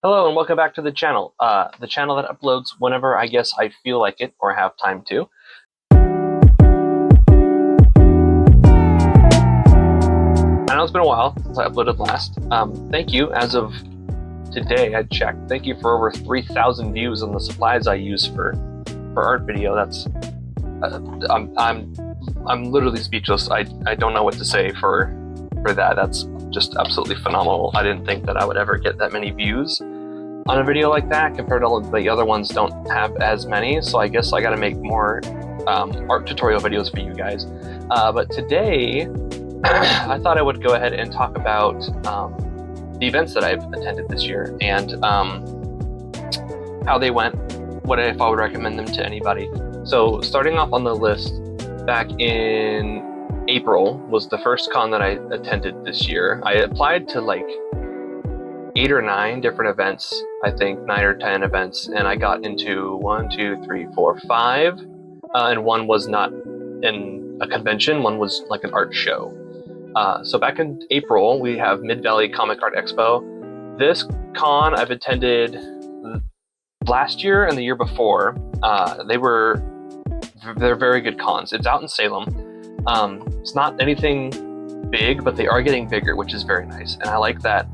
Hello and welcome back to the channel that uploads whenever I guess I feel like it or have time to. I know it's been a while since I uploaded last. Thank you. As of today, I checked. Thank you for over 3,000 views on the supplies I use for art video. That's I'm literally speechless. I don't know what to say for that. That's just absolutely phenomenal. I didn't think that I would ever get that many views on a video like that, compared to all of the other ones don't have as many, so I guess I gotta make more art tutorial videos for you guys. But today, I thought I would go ahead and talk about the events that I've attended this year and how they went, what if I would recommend them to anybody. So starting off on the list, back in April was the first con that I attended this year. I applied to like 8 or 9 different events, I think 9 or 10 events, and I got into 1, 2, 3, 4, 5, and one was not in a convention, one was like an art show. So back in April, we have Mid-Valley Comic Art Expo. This con I've attended last year and the year before. They're very good cons. It's out in Salem. It's not anything big, but they are getting bigger, which is very nice, and I like that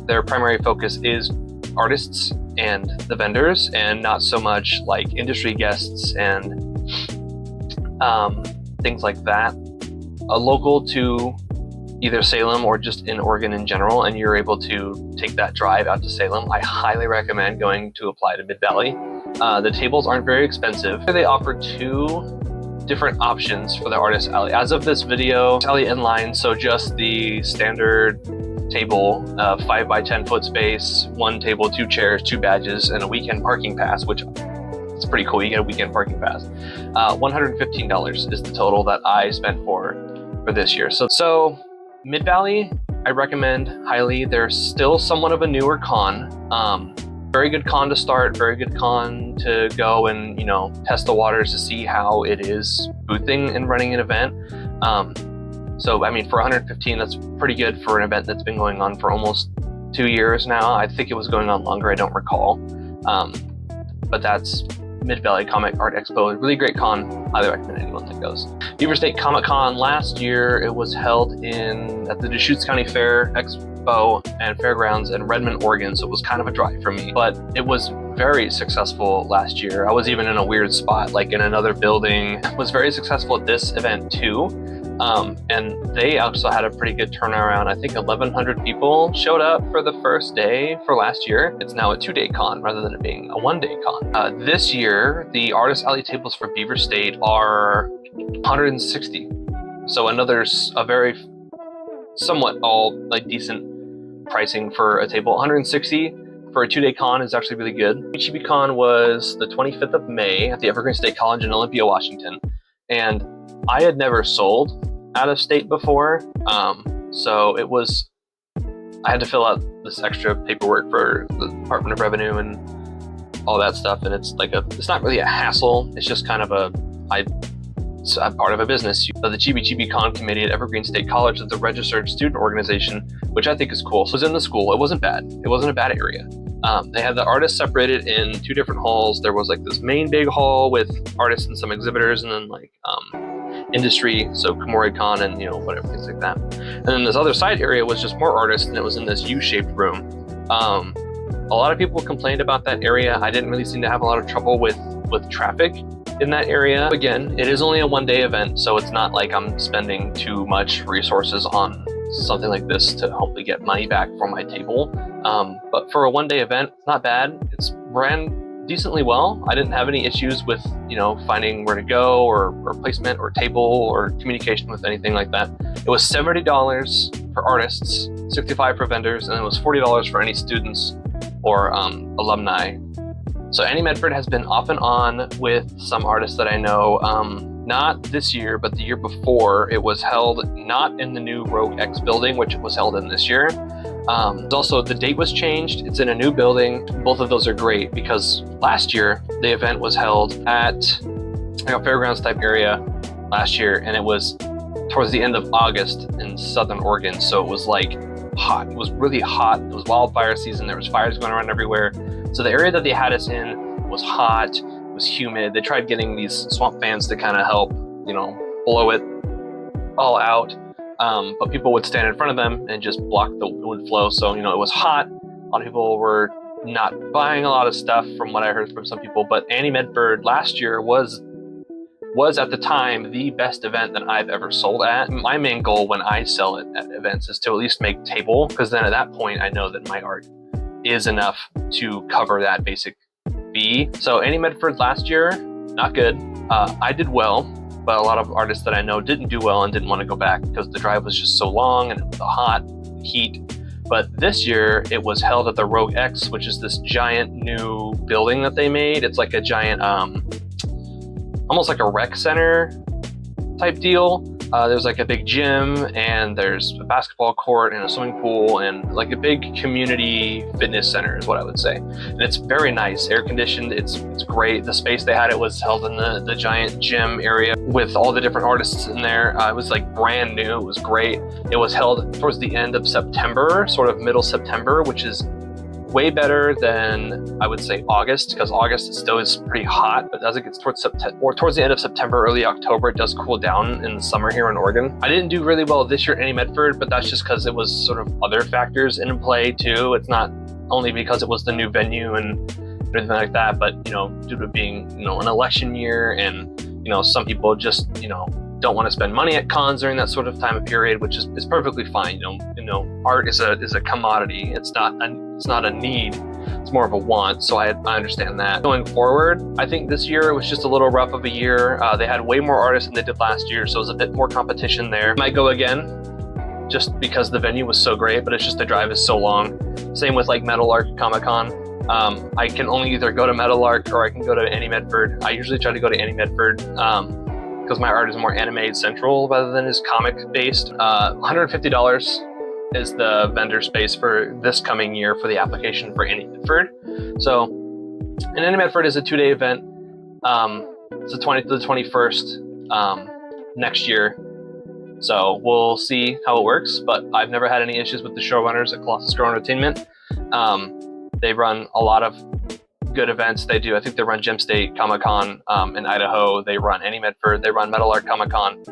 their primary focus is artists and the vendors, and not so much like industry guests and things like that. Local to either Salem or just in Oregon in general, and you're able to take that drive out to Salem, I highly recommend going to apply to Mid-Valley. The tables aren't very expensive. They offer 2 different options for the Artist Alley. As of this video, alley inline, so just the standard table, 5 by 10 foot space, 1 table, 2 chairs, 2 badges, and a weekend parking pass, which is pretty cool. You get a weekend parking pass. $115 is the total that I spent for this year. So Mid-Valley, I recommend highly. They're still somewhat of a newer con. Very good con to start, very good con to go and, test the waters to see how it is boothing and running an event. So, I mean, for $115, that's pretty good for an event that's been going on for almost 2 years now. I think it was going on longer, I don't recall. But that's Mid-Valley Comic Art Expo, a really great con. Highly recommend anyone that goes. Beaver State Comic Con last year, it was held at the Deschutes County Fair Expo and Fairgrounds in Redmond, Oregon, so it was kind of a drive for me. But it was very successful last year. I was even in a weird spot, like in another building. It was very successful at this event too. And they also had a pretty good turnaround. I think 1,100 people showed up for the first day for last year. It's now a 2-day con rather than it being a 1-day con. This year, the Artist Alley tables for Beaver State are $160. So a very somewhat decent pricing for a table. $160 for a 2-day con is actually really good. HEB Con was the 25th of May at the Evergreen State College in Olympia, Washington. And I had never sold out of state before, so I had to fill out this extra paperwork for the Department of Revenue and all that stuff, and it's not really a hassle. It's just kind of I'm part of a business. The Chibi Con committee at Evergreen State College is the registered student organization, which I think is cool. So it was in the school. It wasn't bad. It wasn't a bad area. They had the artists separated in 2 different halls. There was like this main big hall with artists and some exhibitors, and then industry, so KomoriCon and whatever, things like that. And then this other side area was just more artists, and it was in this U-shaped room. A lot of people complained about that area. I didn't really seem to have a lot of trouble with traffic in that area. Again, it is only a 1-day event, so it's not like I'm spending too much resources on something like this to hopefully get money back for my table. But for a 1-day event, it's not bad. It's ran decently well. I didn't have any issues with, finding where to go or placement or table or communication with anything like that. It was $70 for artists, $65 for vendors, and it was $40 for any students or alumni. So Annie Medford has been off and on with some artists that I know. Not this year, but the year before. It was held not in the new Rogue X building, which it was held in this year. Also, the date was changed. It's in a new building. Both of those are great because last year the event was held at a fairgrounds type area last year, and it was towards the end of August in Southern Oregon. So it was like hot. It was really hot. It was wildfire season. There was fires going around everywhere. So the area that they had us in was hot, it was humid. They tried getting these swamp fans to kind of help, you know, blow it all out. But people would stand in front of them and just block the wind flow. So, you know, it was hot. A lot of people were not buying a lot of stuff from what I heard from some people. But Annie Medford last year was at the time the best event that I've ever sold at. My main goal when I sell it at events is to at least make table, because then at that point I know that my art is enough to cover that basic fee. So Annie Medford last year, not good. I did well, but a lot of artists that I know didn't do well and didn't want to go back because the drive was just so long and it was hot, heat. But this year it was held at the Rogue X, which is this giant new building that they made. It's like a giant, almost like a rec center type deal. There's like a big gym, and there's a basketball court and a swimming pool, and like a big community fitness center is what I would say. And it's very nice, air conditioned. It's great. The space they had, it was held in the giant gym area with all the different artists in there. It was like brand new. It was great. It was held towards the end of September, sort of middle September, which is way better than I would say August, because August still is pretty hot, but as it gets towards September or towards the end of September, early October, it does cool down in the summer here in Oregon. I didn't do really well this year at Annie Medford, but that's just because it was sort of other factors in play too. It's not only because it was the new venue and everything like that, but you know, due to being, you know, an election year, and you know, some people just, you know, don't want to spend money at cons during that sort of time of period, which is perfectly fine. You know, art is a commodity. It's not a need. It's more of a want. So I understand that. Going forward, I think this year it was just a little rough of a year. They had way more artists than they did last year, so it was a bit more competition there. Might go again, just because the venue was so great, but it's just the drive is so long. Same with like Metal Arc Comic Con. I can only either go to Metal Arc or I can go to Annie Medford. I usually try to go to Annie Medford. Because my art is more anime central rather than is comic based. $150 is the vendor space for this coming year for the application for Annie Medford. So, and Annie Medford is a 2-day event. It's the 20th to the 21st next year. So we'll see how it works, but I've never had any issues with the showrunners at Colossus Grow Entertainment. They run a lot of good events. They do. I think they run Gem State Comic Con in Idaho. They run Annie Medford. They run Metal Art Comic Con.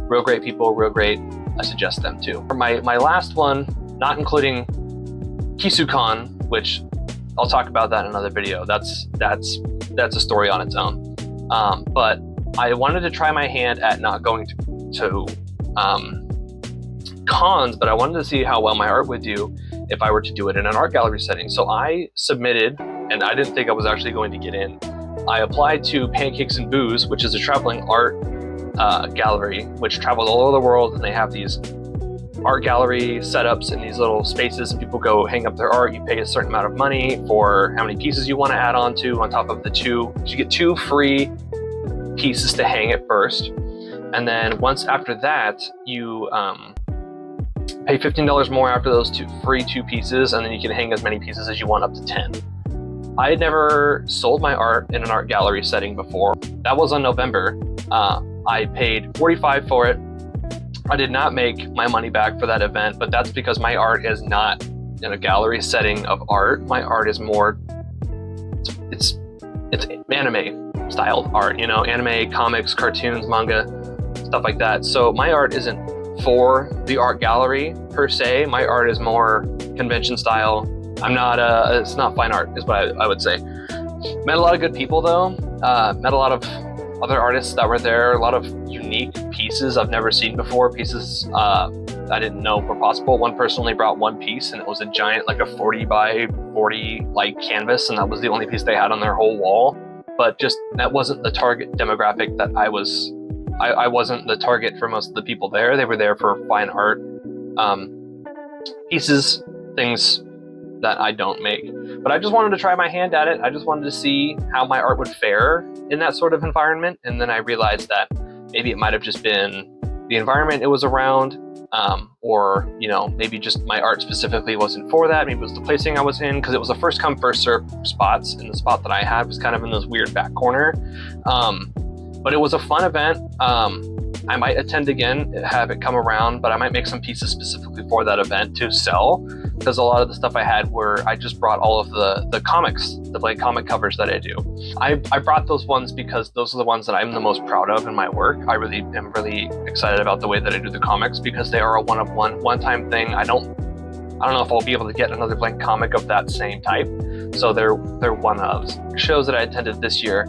Real great people. Real great. I suggest them too. For my last one, not including KisuCon, which I'll talk about that in another video. That's a story on its own. But I wanted to try my hand at not going to cons, but I wanted to see how well my art would do if I were to do it in an art gallery setting. So I submitted, and I didn't think I was actually going to get in. I applied to Pancakes and Booze, which is a traveling art gallery, which travels all over the world, and they have these art gallery setups in these little spaces, and people go hang up their art. You pay a certain amount of money for how many pieces you want to add on to on top of the two. So you get 2 free pieces to hang at first, and then once after that, you pay $15 more after those free 2 pieces, and then you can hang as many pieces as you want, up to 10. I had never sold my art in an art gallery setting before. That was in November. I paid $45 for it. I did not make my money back for that event, but that's because my art is not in a gallery setting of art. My art is more, it's anime styled art, you know, anime, comics, cartoons, manga, stuff like that. So my art isn't for the art gallery per se. My art is more convention style. It's not fine art is what I would say. Met a lot of good people though. Met a lot of other artists that were there, a lot of unique pieces I've never seen before, pieces I didn't know were possible. One person only brought 1 piece, and it was a giant, like a 40 by 40 like canvas, and that was the only piece they had on their whole wall. But just, that wasn't the target demographic that I wasn't the target for most of the people there. They were there for fine art pieces, things that I don't make. But I just wanted to try my hand at it. I just wanted to see how my art would fare in that sort of environment. And then I realized that maybe it might have just been the environment it was around, or, you know, maybe just my art specifically wasn't for that. Maybe it was the placing I was in, because it was a first come, first serve spots, and the spot that I had was kind of in this weird back corner. But it was a fun event. I might attend again, have it come around, but I might make some pieces specifically for that event to sell, because a lot of the stuff I had I just brought all of the comics, the blank comic covers that I do. I brought those ones because those are the ones that I'm the most proud of in my work. I really am really excited about the way that I do the comics, because they are a one-time thing. I don't know if I'll be able to get another blank comic of that same type. So they're one-ofs. Shows that I attended this year.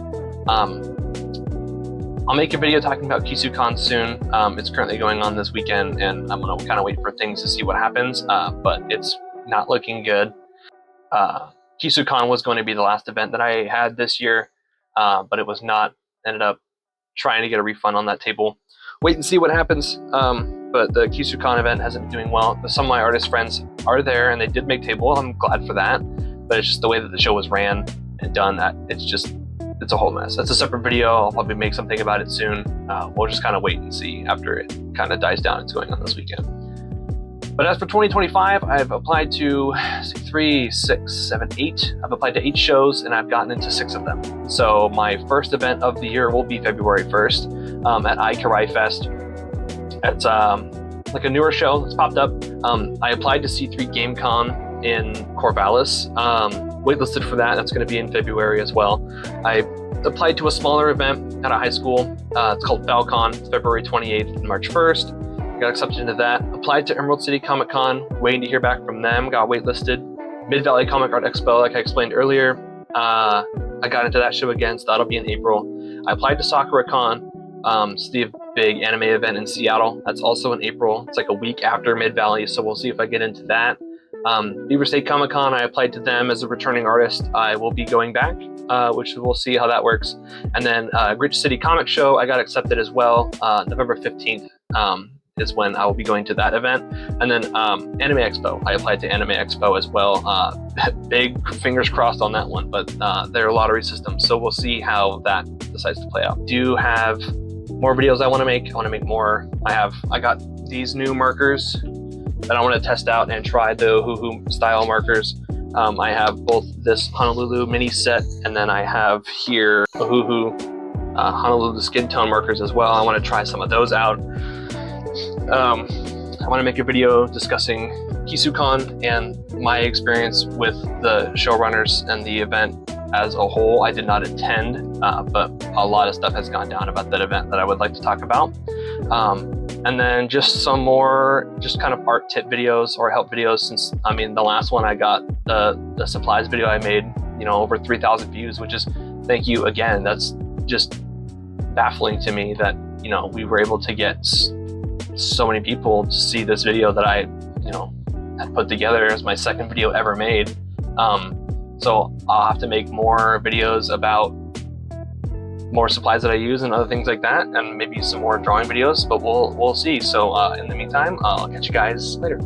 I'll make a video talking about KisuCon soon. It's currently going on this weekend, and I'm gonna kind of wait for things to see what happens, but it's not looking good. KisuCon was going to be the last event that I had this year, but it was not. Ended up trying to get a refund on that table. Wait and see what happens, but the KisuCon event hasn't been doing well. Some of my artist friends are there, and they did make table. I'm glad for that, but it's just the way that the show was ran and done, that it's a whole mess. That's a separate video. I'll probably make something about it soon. We'll just kind of wait and see after it kind of dies down. It's going on this weekend. But as for 2025, I've applied to 3, 6, 7, 8. I've applied to 8 shows, and I've gotten into 6 of them. So my first event of the year will be February 1st at iKarai Fest. It's like a newer show that's popped up. I applied to C3 GameCon in Corvallis. Waitlisted for that. That's going to be in February as well. I applied to a smaller event at a high school. It's called Falcon. It's February 28th and March 1st. Got accepted into that. Applied to Emerald City Comic Con. Waiting to hear back from them. Got waitlisted. Mid-Valley Comic Art Expo, like I explained earlier. I got into that show again, so that'll be in April. I applied to SakuraCon. It's the big anime event in Seattle. That's also in April. It's like a week after Mid-Valley, so we'll see if I get into that. Beaver State Comic Con, I applied to them as a returning artist. I will be going back, which we'll see how that works. And then Rich City Comic Show, I got accepted as well. November 15th is when I will be going to that event. And then Anime Expo, I applied to Anime Expo as well. Big fingers crossed on that one, but they're a lottery system, so we'll see how that decides to play out. Do have more videos I want to make. I want to make more. I got these new markers that I want to test out and try, the Ohuhu style markers. I have both this Honolulu mini set, and then I have here Ohuhu Honolulu skin tone markers as well. I want to try some of those out. I want to make a video discussing KisuCon and my experience with the showrunners and the event as a whole. I did not attend, but a lot of stuff has gone down about that event that I would like to talk about. And then just some more kind of art tip videos or help videos, since the last one I got, the supplies video I made, over 3,000 views, which is, thank you again. That's just baffling to me that we were able to get so many people to see this video that I had put together as my second video ever made. So I'll have to make more videos about more supplies that I use and other things like that, and maybe some more drawing videos, but we'll see. So in the meantime, I'll catch you guys later.